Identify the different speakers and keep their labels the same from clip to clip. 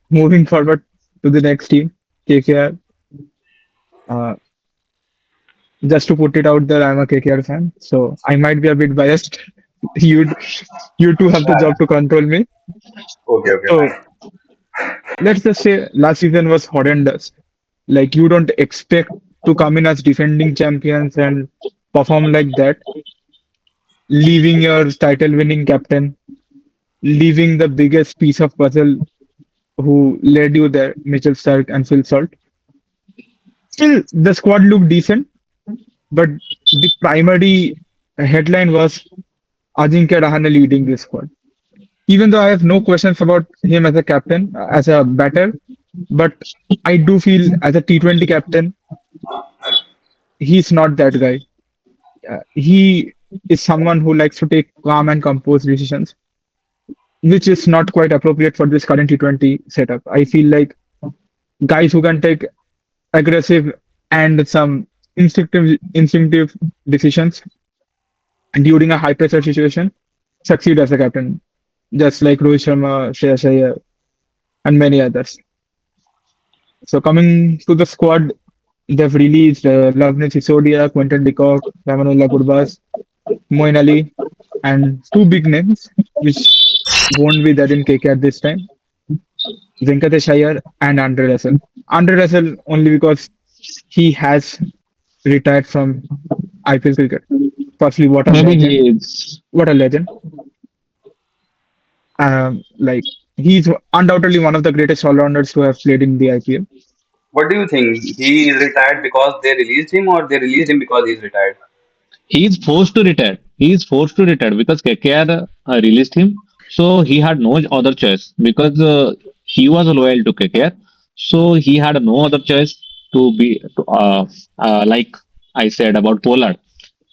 Speaker 1: moving forward to the next team, KKR. Uh, just to put it out there, I'm a KKR fan, so I might be a bit biased. You you two have the job to control me.
Speaker 2: Okay, okay,
Speaker 1: So
Speaker 2: fine.
Speaker 1: let's just say last season was horrendous. Like you don't expect to come in as defending champions and perform like that, leaving your title-winning captain, leaving the biggest piece of puzzle who led you there, Mitchell Stark and Phil Salt. Still, the squad looked decent, but the primary headline was Ajinkya Rahane leading this squad. Even though I have no questions about him as a captain, as a batter, but I do feel as a T20 captain, he's not that guy. He is someone who likes to take calm and composed decisions, which is not quite appropriate for this current T20 setup. I feel like guys who can take aggressive and some instinctive decisions during a high pressure situation succeed as a captain, just like Rohit Sharma, Shreyas Iyer, and many others. So coming to the squad, they've released Lavnic Sisodia, Quentin de Kock, Ramanullah Gurbaz, Moin Ali, and two big names which won't be there in KKR this time, Venkatesh Iyer and Andre Russell. Andre Russell only because he has retired from IPL cricket. Firstly, what a
Speaker 3: Maybe
Speaker 1: legend!
Speaker 3: he is.
Speaker 1: What a legend! Like he's undoubtedly one of the greatest all-rounders to have played in the IPL.
Speaker 2: What do you think? He is retired because they released him, or they released him because he's retired?
Speaker 3: He is forced to retire. He is forced to retire because KKR released him. So he had no other choice because he was loyal to KKR. So he had no other choice to be like I said about Pollard.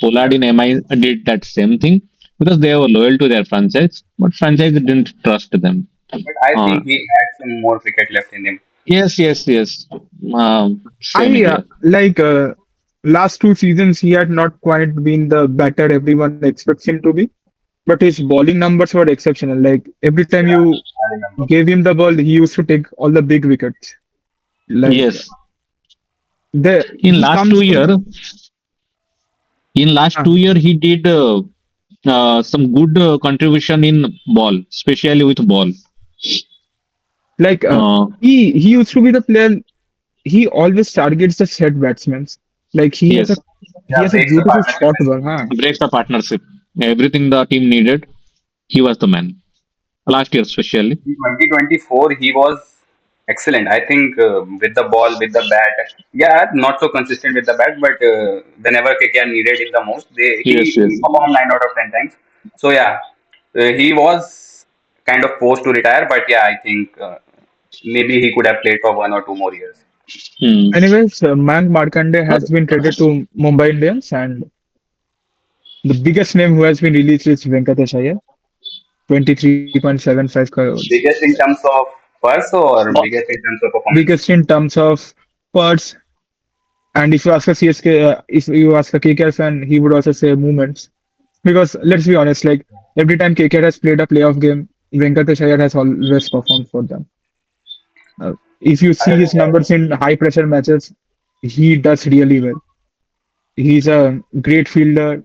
Speaker 3: Pollard in MI did that same thing because they were loyal to their franchise, but franchise didn't trust them.
Speaker 2: But I
Speaker 3: Uh,
Speaker 2: think he had some more cricket left in him.
Speaker 3: yes, yes, yes. Same
Speaker 1: I
Speaker 3: here.
Speaker 1: like last two seasons he had not quite been the batter everyone expects him to be, but his bowling numbers were exceptional. Like every time
Speaker 2: Yeah,
Speaker 1: you
Speaker 2: I remember.
Speaker 1: gave him the ball, he used to take all the big wickets. Like
Speaker 3: Yes. In
Speaker 1: he
Speaker 3: last
Speaker 1: comes
Speaker 3: two
Speaker 1: from
Speaker 3: year, in last
Speaker 1: uh,
Speaker 3: 2 year, he did some good contribution in ball, especially with ball.
Speaker 1: like
Speaker 3: Uh,
Speaker 1: he used to be the player. He always targets the set batsmen. Like
Speaker 3: yes,
Speaker 1: he
Speaker 2: Yeah,
Speaker 1: has a
Speaker 2: breaks the
Speaker 1: beautiful
Speaker 2: partnership
Speaker 1: shot
Speaker 2: very
Speaker 1: ball,
Speaker 2: well.
Speaker 1: huh?
Speaker 3: breaks the partnership. Everything the team needed, he was the man. Last year, especially.
Speaker 2: In 2024, he was excellent. I think with the ball, with the bat. Yeah, not so consistent with the bat, but whenever KKR needed him the most,
Speaker 3: Yes,
Speaker 2: he
Speaker 3: yes.
Speaker 2: performed 9 out of 10 times. So yeah, he was kind of forced to retire, but yeah, I think maybe he could have played for 1 or 2 more years.
Speaker 3: Hmm.
Speaker 1: Anyways, Mayank Markande
Speaker 3: But
Speaker 1: has been traded to Mumbai Indians, and the biggest name who has been released is Venkatesh Iyer, 23.75 crores.
Speaker 2: Biggest in terms of purse or biggest in terms of performance?
Speaker 1: Biggest in terms of parts. And if you ask a CSK, if you ask a KKR fan, he would also say movements. Because let's be honest, like every time KKR has played a playoff game, Venkatesh Iyer has always performed for them. If you
Speaker 2: I
Speaker 1: see his
Speaker 2: agree.
Speaker 1: numbers in high pressure matches, he does really well. He's a great fielder,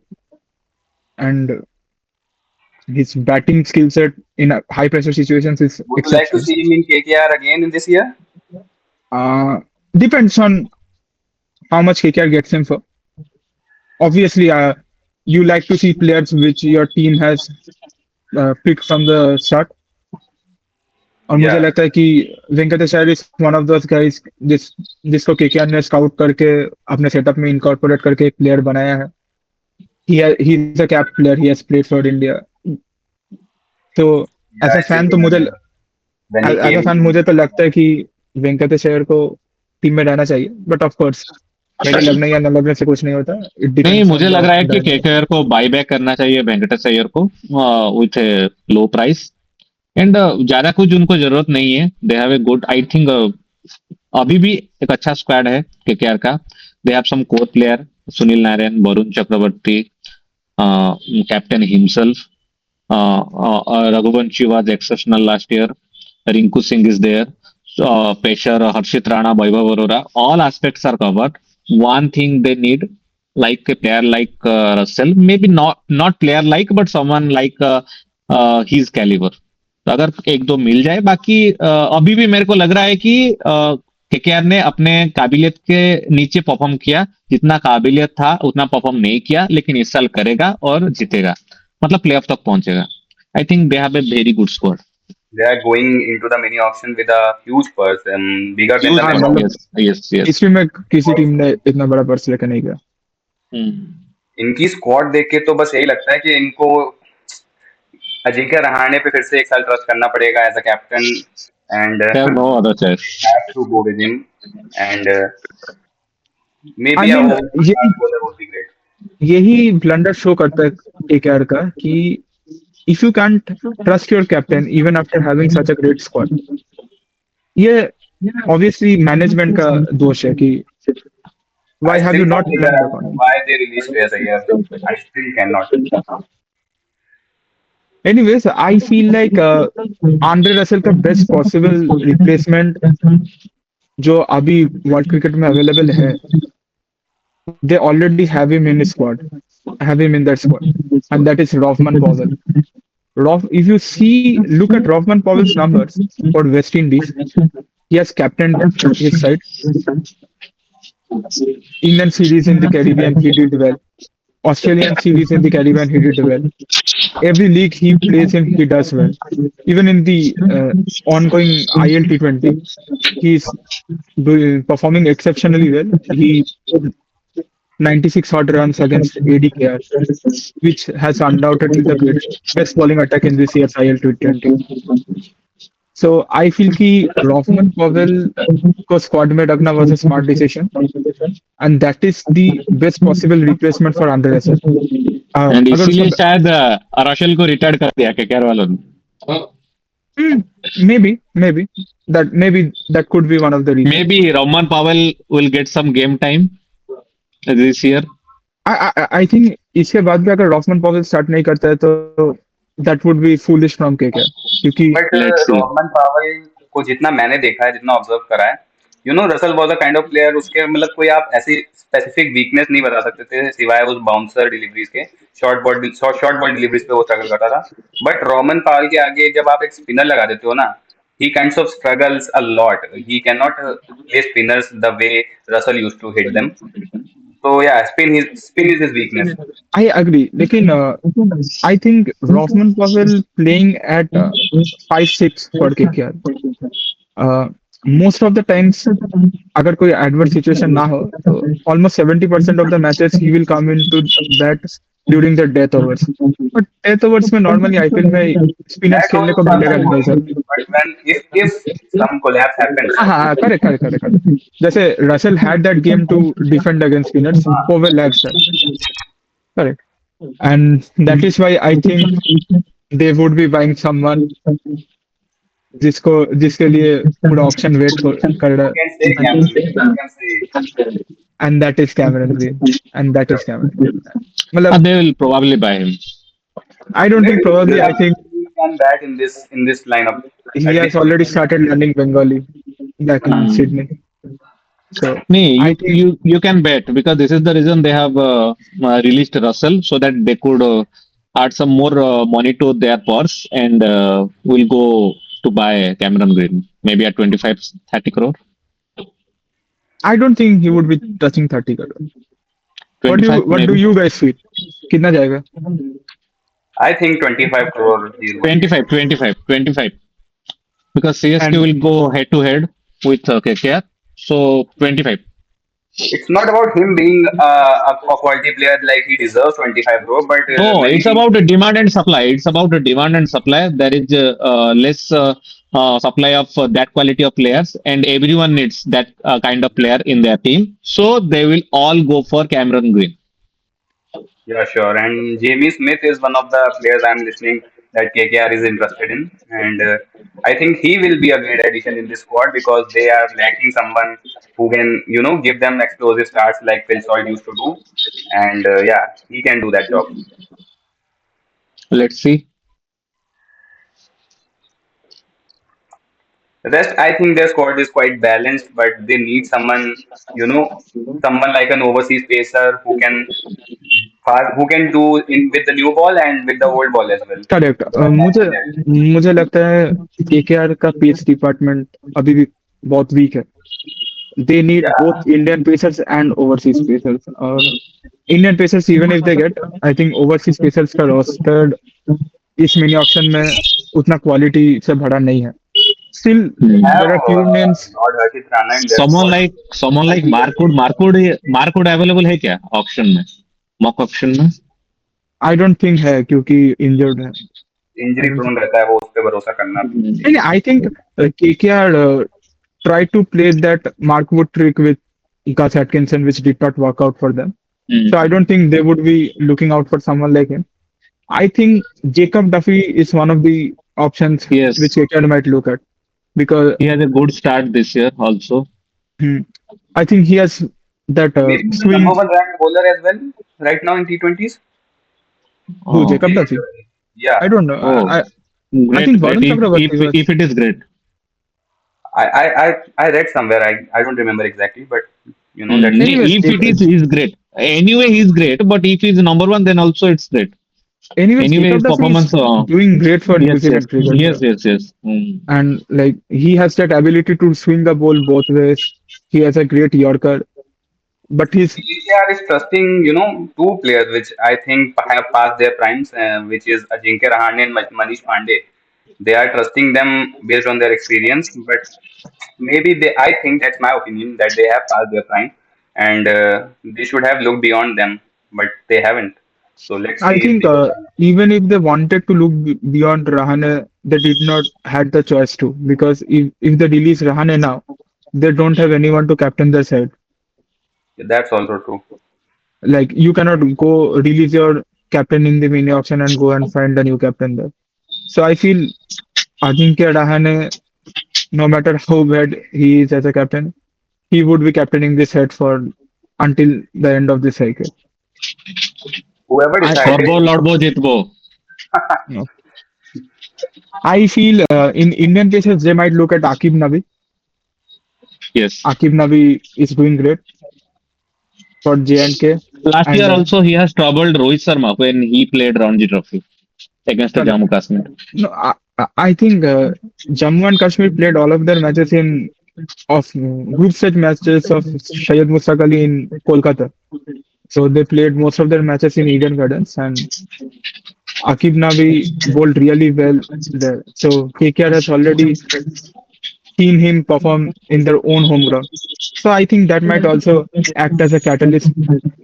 Speaker 1: and his batting skill set in high pressure situations is
Speaker 2: Would you like to
Speaker 1: exceptional.
Speaker 2: see him in KKR again in this year?
Speaker 1: Uh, Depends on how much KKR gets him for. Obviously, you like to see players which your team has picked from the start. और मुझे
Speaker 2: Yeah,
Speaker 1: लगता है कि Venkatesh Iyer is one of those guys जिसको KKR ने scout करके अपने setup में इनकॉर्पोरेट करके एक प्लेयर बनाया है he is a cap player he has played for India तो
Speaker 2: yeah,
Speaker 1: as a
Speaker 2: I still
Speaker 1: fan तो मुझे
Speaker 2: remember when he
Speaker 1: as a
Speaker 2: came
Speaker 1: fan
Speaker 2: in.
Speaker 1: मुझे तो लगता है कि वेंकटेश अय्यर को टीम में रहना चाहिए बट ऑफ कोर्स मेरे लगने या न लगने से कुछ नहीं होता इट
Speaker 3: नहीं,
Speaker 1: डिपेंड्स
Speaker 3: मुझे
Speaker 1: ऑन
Speaker 3: लग
Speaker 1: द
Speaker 3: रहा है कि
Speaker 1: डायनेमिक
Speaker 3: केकेआर को बाई बैक करना चाहिए वेंकटेश अय्यर को विथ लो प्राइस एंड ज्यादा कुछ उनको जरूरत नहीं है. They have a good I think अभी भी एक अच्छा स्क्वाड है केकेआर का. They have some core player Sunil Narayan, Varun Chakravarthy, captain himself, Raghuvanshi was exceptional last year. Rinku Singh is there. Pesher, Harshit Rana, Vaibhav Arora, all aspects are covered. One thing they need, like a player like Russell, maybe not player like, but someone like his caliber. तो अगर एक दो मिल जाए बाकी अभी भी मेरे को लग रहा है कि केकेआर ने अपने काबिलियत के नीचे परफॉर्म किया जितना काबिलियत था उतना परफॉर्म नहीं किया लेकिन इस साल करेगा और जीतेगा मतलब प्लेऑफ तक पहुंचेगा I think they have a very good squad
Speaker 2: They are going into the mini auction with a huge purse, bigger than the
Speaker 3: huge
Speaker 1: हाँ
Speaker 3: पर्स
Speaker 2: men's
Speaker 1: मतलब
Speaker 3: यस यस यस
Speaker 1: हिस्ट्री में किसी टीम ने इतना बड़ा purse लेकर नहीं गया.
Speaker 2: इनकी स्क्वाड देख के तो बस यही लगता है कि इनको अजिंक्य रहाणे पे फिर से एक साल ट्रस्ट करना पड़ेगा as a captain and
Speaker 3: they have no other choice
Speaker 2: have to go with him and may
Speaker 1: I
Speaker 2: be a
Speaker 1: mean
Speaker 2: fast bowler would be great
Speaker 1: यही ब्लंडर शो करता है केकेआर का कि if you can't trust your captain even after having such a great squad, ये obviously management का दोष है कि
Speaker 2: I
Speaker 1: why have
Speaker 2: still
Speaker 1: you
Speaker 2: can't
Speaker 1: not
Speaker 2: figure
Speaker 1: planned
Speaker 2: out
Speaker 1: upon.
Speaker 2: Why they release Shreyas Iyer I still can not
Speaker 1: anyways I feel like Andre Russell का best possible replacement जो अभी world cricket में available है, they already have him in his squad, have him in that squad, and that is Rothman Powell. If you see, look at Rothman Powell's numbers for West Indies, he has captained his side. England series in the Caribbean, he did well. Australian series in the Caribbean, he did well. Every league he plays in, he does well. Even in the ongoing IL T20, he's performing exceptionally well. He scored 96 odd runs against ADKR, which has undoubtedly the best bowling attack in this year's IL T20. So I feel कि Rothman Powell को squad में रखना was a smart decision, and that is the best possible replacement for Andre Russell.
Speaker 3: And
Speaker 1: अगर
Speaker 3: इसीलिए
Speaker 1: उसका
Speaker 3: शायद रशल को retired कर दिया केकेआर वालों ने
Speaker 1: maybe that could be one of the
Speaker 3: may
Speaker 1: reasons.
Speaker 3: Be Rovman Powell will get some game time this year
Speaker 1: I think इसके बाद भी अगर Rothman Powell start नहीं करता है तो that would be foolish from KKR क्योंकि
Speaker 2: बट
Speaker 3: लेट्स सी
Speaker 2: रॉबमन पावल को जितना मैंने देखा है जितना ऑब्जर्व करा है Russell was a kind of player उसके मतलब कोई आप ऐसी स्पेसिफिक वीकनेस नहीं बता सकते थे सिवाय उस बाउंसर डिलीवरीज के शॉर्ट बॉल डिलीवरीज पे वो स्ट्रगल करता था बट रॉमन पावल के आगे जब आप एक स्पिनर लगा देते हो ना he kinds of struggles a lot. He cannot play spinners the way Russell used to hit them. So yeah, spin is his weakness.
Speaker 1: I agree. लेकिन I think Rothman Powell playing at 5-6 for KKR. Uh, Most of the times, अगर कोई adverse situation ना हो, तो almost 70% of the matches he will come into bat during the death overs. But death overs में normally IPL में spinners
Speaker 2: That
Speaker 1: खेलने
Speaker 2: overs
Speaker 1: को
Speaker 2: are
Speaker 1: मिलेगा
Speaker 2: fine
Speaker 1: नहीं
Speaker 2: for
Speaker 1: sir.
Speaker 2: him, but when if some collapse happens,
Speaker 1: हाँ हाँ correct correct correct correct. जैसे Russell had that game to defend against spinners. Powell lacks that. Correct. And that is why I think they would be buying someone जिसके लिए पूरा option wait कर रहा
Speaker 2: you
Speaker 1: है.
Speaker 2: can say
Speaker 1: and
Speaker 2: Cameron Green. You can say
Speaker 1: and that is Cameron Green, and that is Cameron Green. मतलब
Speaker 3: they will probably by him
Speaker 1: I don't think,
Speaker 2: maybe
Speaker 1: probably I think
Speaker 2: he can bat in this lineup
Speaker 1: he
Speaker 2: at
Speaker 1: has
Speaker 2: this
Speaker 1: already started learning Bengali back in Sydney. So
Speaker 3: Nee,
Speaker 1: I
Speaker 3: you
Speaker 1: think
Speaker 3: you you can bet because this is the reason they have released Russell so that they could add some more money to their purse and will go to buy Cameron Green maybe at 25 30 crore
Speaker 1: I don't think he would be touching 30 crore.
Speaker 3: 25
Speaker 1: What do
Speaker 3: maybe
Speaker 1: you guys feel? कितना जाएगा?
Speaker 2: I think 25 crore he is going to
Speaker 3: 25 25 25 because CSK
Speaker 1: And
Speaker 3: will go head to head with KKR so 25
Speaker 2: it's not about him being a quality player like he deserves 25 crore, but
Speaker 3: No,
Speaker 2: many
Speaker 3: it's
Speaker 2: teams
Speaker 3: about the demand and supply. It's about the demand and supply. There is less supply of that quality of players, and everyone needs that kind of player in their team. So they will all go for Cameron Green.
Speaker 2: yeah, sure. And Jamie Smith is one of the players I'm listening that KKR is interested in. And I think he will be a great addition in this squad because they are lacking someone who can, give them explosive starts like Phil Salt used to do. And yeah, he can do that job.
Speaker 3: Let's see.
Speaker 2: Rest, I think their squad is quite balanced, but they need someone, you know, someone like an overseas pacer who can do in with the new ball and with the old ball as well.
Speaker 1: Correct
Speaker 2: So I
Speaker 1: मुझे
Speaker 2: like that.
Speaker 1: मुझे लगता है KKR का pace department अभी भी बहुत week है. They need
Speaker 2: Yeah,
Speaker 1: both Indian pacers and overseas pacers. और Indian pacers even if they get, I think overseas pacers का roster इस मिनी ऑक्शन में उतना क्वालिटी से भरा नहीं है. Still,
Speaker 2: they have
Speaker 1: there are few names
Speaker 2: Lord Harshit Rana in their
Speaker 3: someone
Speaker 2: squad.
Speaker 3: like someone like Mark Wood available है क्या ऑक्शन में, मॉक ऑक्शन में?
Speaker 1: I don't think है क्योंकि injured है. I
Speaker 2: injury
Speaker 1: don't think.
Speaker 2: Prone रहता है वो, उस पर भरोसा करना भी.
Speaker 1: And I think KKR tried to play that Mark Wood trick with Gus Atkinson, which did not work out for them. So I
Speaker 3: Hmm.
Speaker 1: don't think they would be looking out for someone like him. I think Jacob Duffy is one of the options which
Speaker 3: Yes,
Speaker 1: KKR might look at because
Speaker 3: he has a good start this year also.
Speaker 1: hmm, I think he has that
Speaker 2: Maybe the number
Speaker 1: swing.
Speaker 2: one ranked bowler as well right now in T20s.
Speaker 1: Who
Speaker 3: Oh,
Speaker 1: Jacob
Speaker 2: Jacob
Speaker 1: Duffy?
Speaker 2: Durrani. Yeah,
Speaker 1: I don't know.
Speaker 3: oh,
Speaker 1: I
Speaker 3: great,
Speaker 1: think
Speaker 3: great.
Speaker 1: Varun Chakravarti was.
Speaker 3: If it is great.
Speaker 2: I read somewhere. I don't remember exactly, but that's it.
Speaker 1: Anyways,
Speaker 3: If it is, he's great. Anyway, he's great. But if he's number one, then also it's great. Anyway,
Speaker 1: Jacob
Speaker 3: his
Speaker 1: Duffy is
Speaker 3: performance.
Speaker 1: doing great for New
Speaker 3: Yes, yes,
Speaker 1: Zealand cricket.
Speaker 3: yes, yes, yes. Mm.
Speaker 1: And like he has that ability to swing the ball both ways. He has a great Yorker, but he's
Speaker 2: KKR is trusting, two players which I think have passed their primes, which is Ajinkya Rahane and Manish Pandey. They are trusting them based on their experience, but maybe I think that's my opinion that they have passed their prime and they should have looked beyond them, but they haven't. So let's
Speaker 1: I
Speaker 2: see if
Speaker 1: think
Speaker 2: they can.
Speaker 1: even if they wanted to look beyond Rahane, they did not had the choice to because if they release Rahane now, they don't have anyone to captain their side.
Speaker 2: That's also true.
Speaker 1: Like you cannot go release your captain in the mini auction and go and find a new captain there. So I feel Ajinkya Rahane, no matter how bad he is as a captain, he would be captaining this head for until the end of the cycle.
Speaker 2: Whoever
Speaker 1: I
Speaker 2: decided,
Speaker 3: Korbo, Lordbo, Jitbo.
Speaker 1: you know, I feel in Indian cases they might look at Akib Nabi.
Speaker 3: Yes.
Speaker 1: Akib Nabi is doing great for J&K,
Speaker 3: Last year
Speaker 1: and
Speaker 3: also he has troubled Rohit Sharma when he played Ranji Trophy against the
Speaker 1: correct.
Speaker 3: Jammu Kashmir.
Speaker 1: No, I think Jammu and Kashmir played all of their matches in of group stage matches of Syed Mustaq Ali in Kolkata. So they played most of their matches in Eden Gardens, and Akib Nabi bowled really well there. So KKR has already seen him perform in their own home ground. So I think that might also act as a catalyst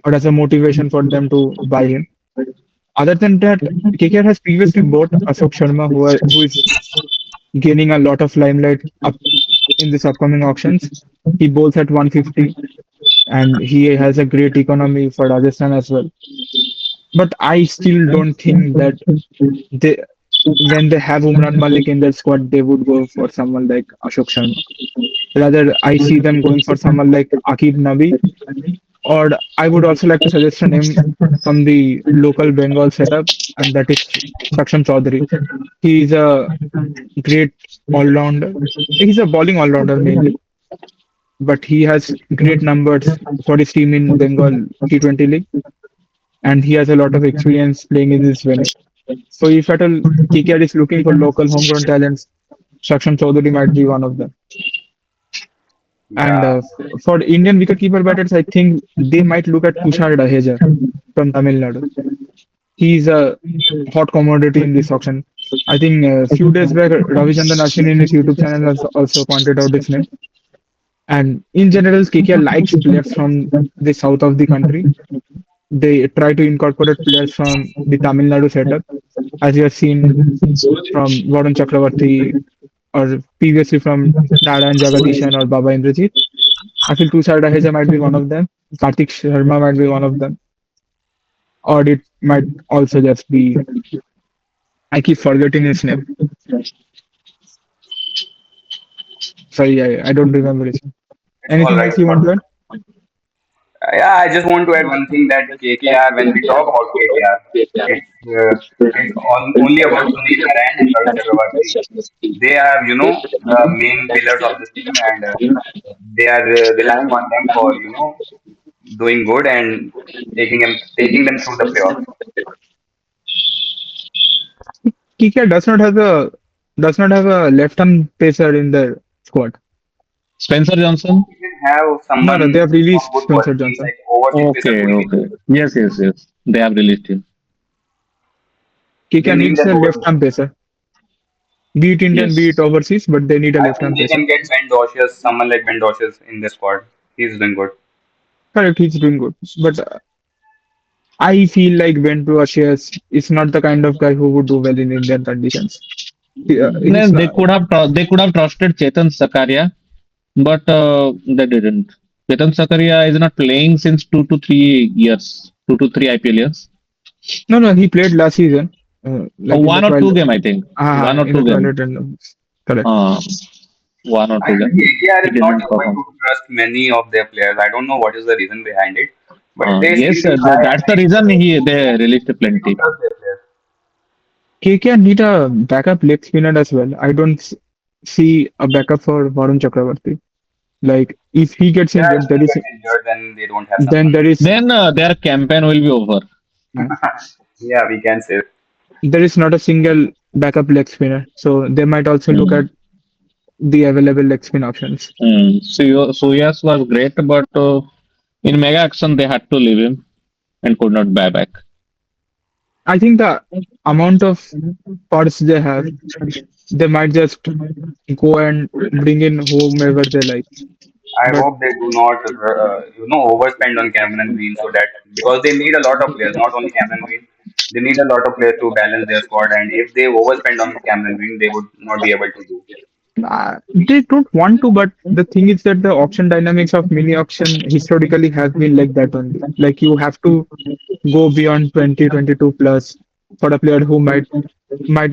Speaker 1: or as a motivation for them to buy him. Other than that, KKR has previously bought Ashok Sharma, who is gaining a lot of limelight up in this upcoming auctions. He bowls at 150 and he has a great economy for Rajasthan as well. But I still don't think that they, when they have Umran Malik in their squad, they would go for someone like Ashok Sharma. Rather, I see them going for someone like Akib Nabi, or I would also like to suggest a name from the local Bengal setup, and that is Saksham Chaudhary. He is a great all-rounder. He's a bowling all-rounder mainly, but he has great numbers for his team in Bengal T20 League, and he has a lot of experience playing in this venue. So if at all KKR is looking for local homegrown talents, Saksham Chaudhary might be one of them. And
Speaker 2: Yeah,
Speaker 1: for Indian wicketkeeper batters, I think they might look at Tushar Daheja from Tamil Nadu. He's a hot commodity in this auction. I think a few days back, Ravichandran Ashwin in his YouTube channel has also pointed out his name. And in general, KKR likes players from the south of the country. They try to incorporate players from the Tamil Nadu setup, as you have seen from Varun Chakravarti or previously from Narayan Jagadishan or Baba Indrajit. I feel Tushar Daheja might be one of them. Kartik Sharma might be one of them. Or it might also just be, I keep forgetting his name. Sorry, I don't remember his name.
Speaker 2: it's all
Speaker 1: Anything
Speaker 2: right.
Speaker 1: else you want to add?
Speaker 2: Yeah, I just want to add one thing that KKR, when we talk about KKR, it's only about Sunil Narayan and Varun Chakravarti. They are, the main pillars of this team, and they are relying on them for, doing good and taking them through the playoffs.
Speaker 1: KKR does not have a left-arm pacer in the squad.
Speaker 3: Spencer Johnson.
Speaker 2: We can have
Speaker 1: No, no, they
Speaker 2: someone
Speaker 1: have
Speaker 2: of
Speaker 1: released
Speaker 2: good
Speaker 1: Spencer
Speaker 2: quality
Speaker 1: Johnson.
Speaker 2: like overseas pacer
Speaker 3: Okay,
Speaker 2: कोई नहीं
Speaker 3: okay. Yes, yes, yes. They have released him.
Speaker 2: they
Speaker 1: KKR
Speaker 2: need
Speaker 1: needs
Speaker 2: an
Speaker 1: a
Speaker 2: overseas
Speaker 1: left-arm
Speaker 2: pacer.
Speaker 1: pacer, be it Indian, be it
Speaker 3: Yes.
Speaker 1: overseas, but they need a
Speaker 2: I think
Speaker 1: left-arm
Speaker 2: they
Speaker 1: pacer.
Speaker 2: can get Ben Docious, someone like Ben Docious in the squad. He's doing good.
Speaker 1: Correct, he's doing good, but I feel like Ben Precious is not the kind of guy who would do well in Indian conditions. He's
Speaker 3: Then
Speaker 1: not.
Speaker 3: they could have trusted Chetan Sakaria, but they didn't. Chetan Sakaria is not playing since 2 to 3 years, 2 to 3 IPL years.
Speaker 1: No, no, he played last season, like in the
Speaker 3: One or
Speaker 1: trial.
Speaker 3: two game, I think. One or
Speaker 1: In the
Speaker 3: two game.
Speaker 1: toilet and correct.
Speaker 3: Uh, One or
Speaker 2: I
Speaker 3: two
Speaker 2: think
Speaker 3: game.
Speaker 2: KKR
Speaker 3: He
Speaker 2: is not
Speaker 3: didn't
Speaker 2: able
Speaker 3: perform.
Speaker 2: to trust many of their players. I don't know what is the reason behind it, but they still
Speaker 3: Yes,
Speaker 2: rely
Speaker 3: that's the
Speaker 2: like
Speaker 3: reason they released
Speaker 2: they don't
Speaker 3: plenty.
Speaker 2: trust their players.
Speaker 1: KKR need a backup leg spinner as well. I don't see a backup for Varun Chakravarti. Like if he gets
Speaker 2: Yeah, if
Speaker 1: injured,
Speaker 2: he gets injured, then they don't have
Speaker 1: then
Speaker 2: someone.
Speaker 1: there is
Speaker 3: Then their campaign will be over.
Speaker 1: uh,
Speaker 2: Yeah, we can say.
Speaker 1: there is not a single backup leg spinner. So they might also look
Speaker 3: Hmm.
Speaker 1: at the available leg spin options.
Speaker 3: Suyas was great, but in mega action they had to leave him and could not buy back.
Speaker 1: I think the amount of pods they have, they might just go and bring in whomever they like.
Speaker 2: I
Speaker 1: But
Speaker 2: hope they do not, overspend on Cameron Green so that because they need a lot of players, not only Cameron Green, they need a lot of players to balance their squad. And if they overspend on Cameron Green, they would not be able to do.
Speaker 1: they don't want to. But the thing is that the auction dynamics of mini auction historically has been like that only. Like you have to go beyond 2022 plus for a player who might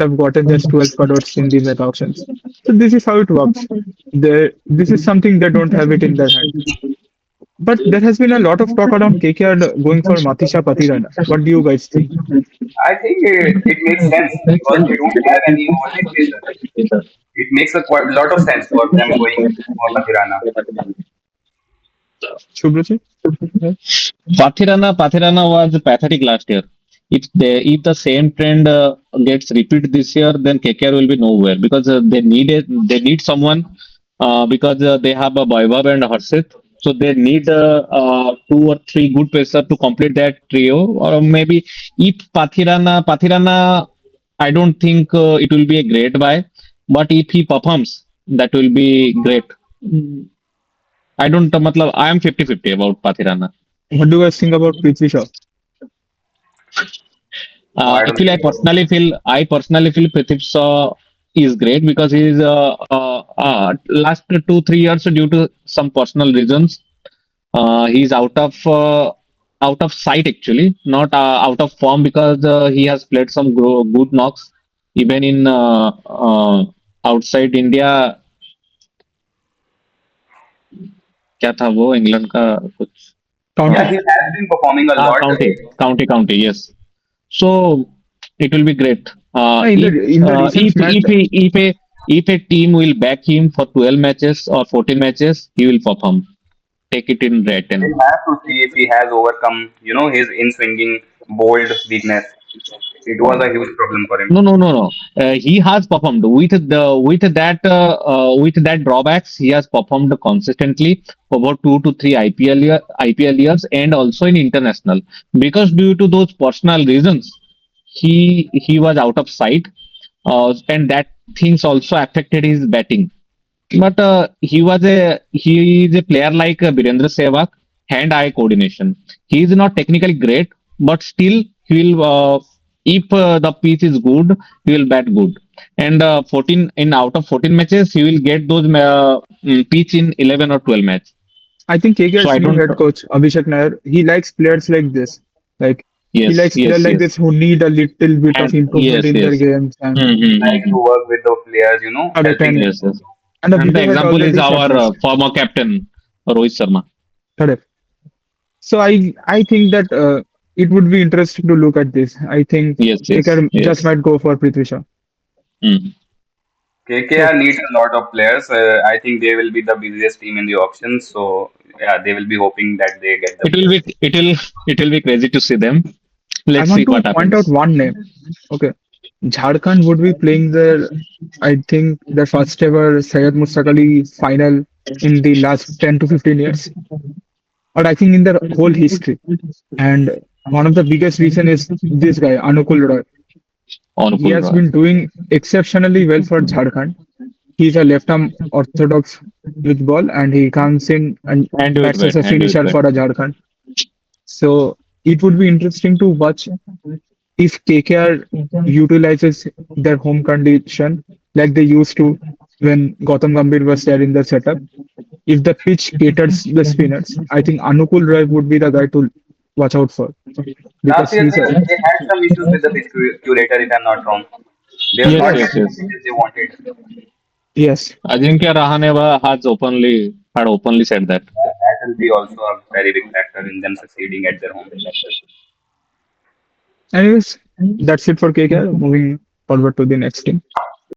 Speaker 1: have gotten just 12 crores in the mega auctions. So this is how it works. This is something they don't have it in their hand. But there has been a lot of talk around KKR going for Matisha Patirana. What do you guys think?
Speaker 2: I think it makes sense because they don't have any overseas pacers. It makes a quite lot of sense for them going for Pathirana.
Speaker 1: Shubhruchi?
Speaker 3: Pathirana was pathetic last year. If the same trend gets repeat this year, then KKR will be nowhere because they need someone because they have a Vaibhav and Harshit, so they need two or three good pacers to complete that trio. Or maybe if Pathirana, I don't think it will be a great buy, but if he performs, that will be great. Mm, I don't, I am 50-50 about Pathirana.
Speaker 1: What do you guys think about Prithvi Shaw?
Speaker 2: No, I don't
Speaker 3: Actually,
Speaker 2: think so.
Speaker 3: I personally feel Pratip Shaw is great because he is last 2 3 years due to some personal reasons. He's out of sight actually, not out of form because he has played some good knocks even in outside India. क्या था वो England का कुछ
Speaker 2: Yeah, he
Speaker 1: County.
Speaker 2: has been performing a lot.
Speaker 3: county yes. So it will be great.
Speaker 1: In the recent match,
Speaker 3: If a team will back him for 12 matches or 14 matches, he will perform. Take it in
Speaker 2: We'll
Speaker 3: written.
Speaker 2: have to see if he has overcome, his in-swinging bold weakness. It was a huge problem for him.
Speaker 3: No. He has performed with that drawbacks. He has performed consistently for about 2 to 3 IPL years and also in international. Because due to those personal reasons, he was out of sight, and that things also affected his batting. But he is a player like Birendra Sehwag, hand-eye coordination. He is not technically great, but still he will. If the pitch is good, he will bat good. And 14 in out of 14 matches, he will get those pitch in 11 or 12 match.
Speaker 1: I think
Speaker 3: So
Speaker 1: KKR's
Speaker 3: I
Speaker 1: new
Speaker 3: don't.
Speaker 1: head coach Abhishek Nair, he likes players like this. Like he
Speaker 3: Yes,
Speaker 1: likes players
Speaker 3: yes,
Speaker 1: like this
Speaker 3: yes.
Speaker 1: who need a little bit of
Speaker 3: And
Speaker 1: improvement
Speaker 3: yes,
Speaker 1: in their
Speaker 3: yes.
Speaker 1: games and
Speaker 2: He likes to
Speaker 3: Mm-hmm.
Speaker 2: work with the players,
Speaker 1: correct
Speaker 2: helping them
Speaker 3: Yes,
Speaker 2: to
Speaker 3: yes.
Speaker 2: improve.
Speaker 1: and the
Speaker 3: And the
Speaker 1: people had
Speaker 3: example is
Speaker 1: already
Speaker 3: our
Speaker 1: shortlisted.
Speaker 3: former captain Rohit Sharma.
Speaker 1: Correct. So I think that it would be interesting to look at this. I think
Speaker 3: Yes, yes,
Speaker 1: KKR just
Speaker 3: yes.
Speaker 1: might go for Prithvi Shaw.
Speaker 3: Mm.
Speaker 2: KKR
Speaker 1: So
Speaker 2: needs a lot of players. I think they will be the busiest team in the auction. So yeah, they will be hoping that they get the
Speaker 3: It will
Speaker 2: players.
Speaker 3: be it will be crazy to see them.
Speaker 1: I
Speaker 3: Let's see
Speaker 1: want to
Speaker 3: what
Speaker 1: point out
Speaker 3: happens.
Speaker 1: one name. Okay, Jharkhand would be playing their, I think, their first ever Syed Mustaq Ali final in the last 10 to 15 years, or I think in their whole history. And one of the biggest reason is this guy, Anukul Roy. He
Speaker 3: Onukul
Speaker 1: has
Speaker 3: Roy.
Speaker 1: been doing exceptionally well for Jharkhand. He's a left-arm orthodox with ball, and he comes in and bats as a
Speaker 3: And with
Speaker 1: finisher
Speaker 3: bat.
Speaker 1: for a Jharkhand. So it would be interesting to watch if KKR utilizes their home condition like they used to when Gautam Gambhir was there in the setup. If the pitch caters the spinners, I think Anukul Roy would be the guy to watch out for because
Speaker 2: Last year
Speaker 1: he's a
Speaker 2: they had some issues with the pitch curator, if I'm not wrong. They were
Speaker 3: Yes,
Speaker 2: not
Speaker 1: yes,
Speaker 3: yes,
Speaker 2: getting the
Speaker 3: yes.
Speaker 2: pitches they wanted.
Speaker 1: yes.
Speaker 3: Ajinkya Rahane had openly said that.
Speaker 2: That will be also a very big factor in them succeeding at their home.
Speaker 1: Anyways, that's it for KKR. Moving forward to the next team.